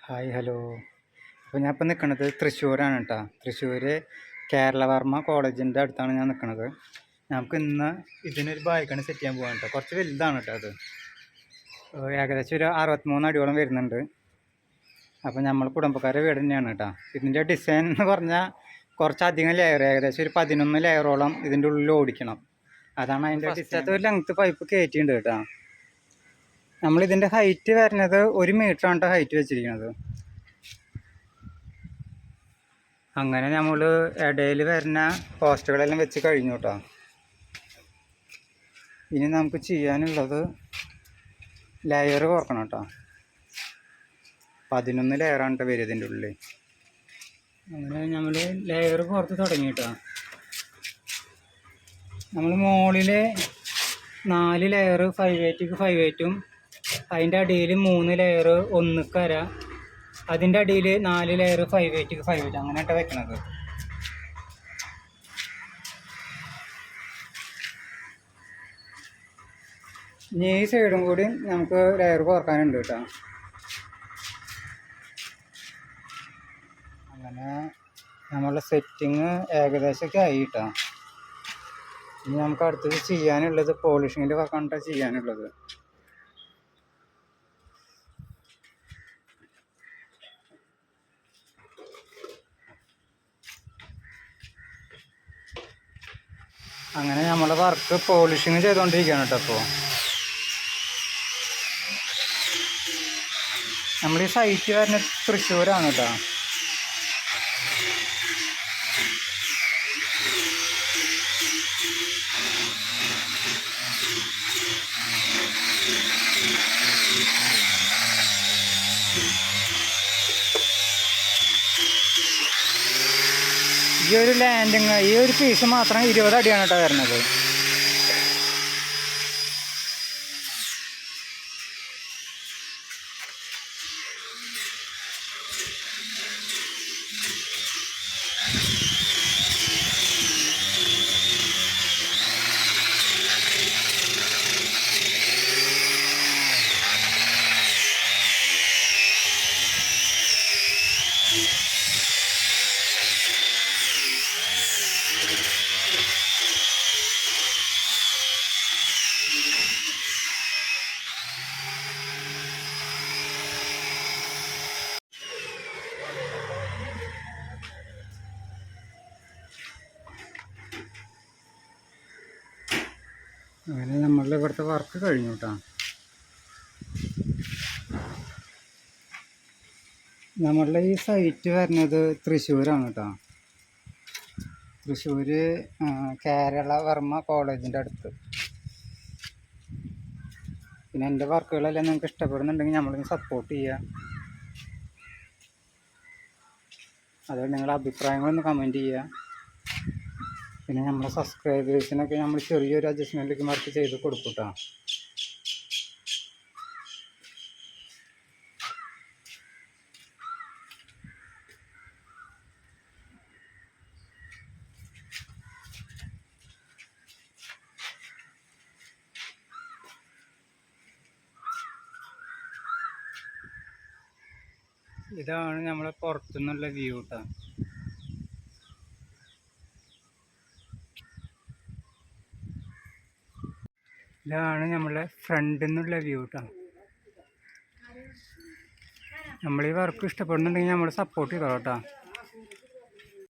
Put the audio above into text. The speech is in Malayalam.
Hi hello. അപ്പോൾ ഞാൻ ഇപ്പോൾ നിൽക്കുന്നത് തൃശ്ശൂരാണ് കേട്ടോ. തൃശ്ശൂർ കേരളവർമ്മ കോളേജിൻ്റെ അടുത്താണ് ഞാൻ നിൽക്കുന്നത്. നമുക്ക് ഇന്ന് ഇതിനൊരു ബാൽക്കണി സെറ്റ് ചെയ്യാൻ പോകാൻ കേട്ടോ. കുറച്ച് വലുതാണ് കേട്ടോ. അത് ഏകദേശം ഒരു 63 അടിയോളം വരുന്നുണ്ട്. അപ്പോൾ നമ്മൾ കുടുംബക്കാരുടെ വീട് തന്നെയാണ് കേട്ടോ. ഇതിൻ്റെ ഡിസൈൻ എന്ന് പറഞ്ഞാൽ കുറച്ചധികം ലെയർ, ഏകദേശം ഒരു 11 ലെയറോളം ഇതിൻ്റെ ഉള്ളിൽ ഓടിക്കണം. അതാണ് അതിൻ്റെ ഡിസൈൻ. ഒരു ലെങ്ത്ത് പൈപ്പ് കയറ്റിയിട്ടുണ്ട് കേട്ടോ. നമ്മളിതിൻ്റെ ഹൈറ്റ് വരുന്നത് 1 മീറ്ററാണ് ഹൈറ്റ് വെച്ചിരിക്കുന്നത്. അങ്ങനെ നമ്മൾ ഇടയിൽ വരുന്ന പോസ്റ്റുകളെല്ലാം വെച്ച് കഴിഞ്ഞു കേട്ടോ. ഇനി നമുക്ക് ചെയ്യാനുള്ളത് ലെയർ കുറക്കണം കേട്ടോ. 11 ലെയറാണ് കേട്ടോ വരും ഇതിൻ്റെ ഉള്ളിൽ. അങ്ങനെ നമ്മൾ ലെയർ പുറത്ത് തുടങ്ങി കേട്ടോ. നമ്മൾ മുകളിൽ 4 ലെയർ 5/8 5/8, അതിൻ്റെ അടിയിൽ 3 ലെയർ 1/2, അതിൻ്റെ അടിയിൽ 4 ലെയർ 5/8 5/8 അങ്ങനെയായിട്ട് വെക്കണത്. ഇനി ഈ സൈഡും കൂടി നമുക്ക് ലെയർ കുറക്കാനുണ്ട് കേട്ടോ. അങ്ങനെ നമ്മളുടെ സെറ്റിങ് ഏകദേശമൊക്കെ ആയി കേട്ടോ. ഇനി നമുക്ക് അടുത്തത് ചെയ്യാനുള്ളത് പോളിഷിങ്ങിൻ്റെ വർക്കാണ് ചെയ്യാനുള്ളത്. അങ്ങനെ നമ്മളെ വർക്ക് പോളിഷിങ് ചെയ്തുകൊണ്ടിരിക്കുകയാണ് കേട്ടോ. അപ്പോൾ നമ്മൾ ഈ സൈറ്റ് വരുന്ന തൃശ്ശൂരാണ് കേട്ടോ. ഈ ഒരു ലാൻഡിങ്, ഈ ഒരു പീസ് മാത്രം 20 അടിയാണ് കേട്ടോ വരുന്നത്. അങ്ങനെ നമ്മളുടെ ഇവിടുത്തെ വർക്ക് കഴിഞ്ഞു കേട്ടോ. നമ്മളുടെ ഈ സൈറ്റ് വരുന്നത് തൃശ്ശൂരാണ് കേട്ടോ. തൃശ്ശൂർ കേരളവർമ്മ കോളേജിൻ്റെ അടുത്ത്. പിന്നെ എൻ്റെ വർക്കുകളെല്ലാം നിങ്ങൾക്ക് ഇഷ്ടപ്പെടുന്നുണ്ടെങ്കിൽ നമ്മളിന്ന് സപ്പോർട്ട് ചെയ്യുക. അതുകൊണ്ട് നിങ്ങളുടെ അഭിപ്രായങ്ങളൊന്ന് കമൻറ്റ് ചെയ്യുക. പിന്നെ നമ്മളെ സബ്സ്ക്രൈബേഴ്സിനൊക്കെ നമ്മൾ ചെറിയൊരു അഡ്ജസ്റ്റ്മെൻറ്റൊക്കെ വർക്ക് ചെയ്ത് കൊടുക്കും കേട്ടോ. ഇതാണ് നമ്മളെ പുറത്തുനിന്നുള്ള വ്യൂ കേട്ടോ. ഇതാണ് നമ്മളെ ഫ്രണ്ടിൽ നിന്നുള്ള വ്യൂ കേട്ടോ. നമ്മൾ ഈ വർക്ക് ഇഷ്ടപ്പെടുന്നുണ്ടെങ്കിൽ നമ്മൾ സപ്പോർട്ട് ചെയ്തോളാം കേട്ടോ.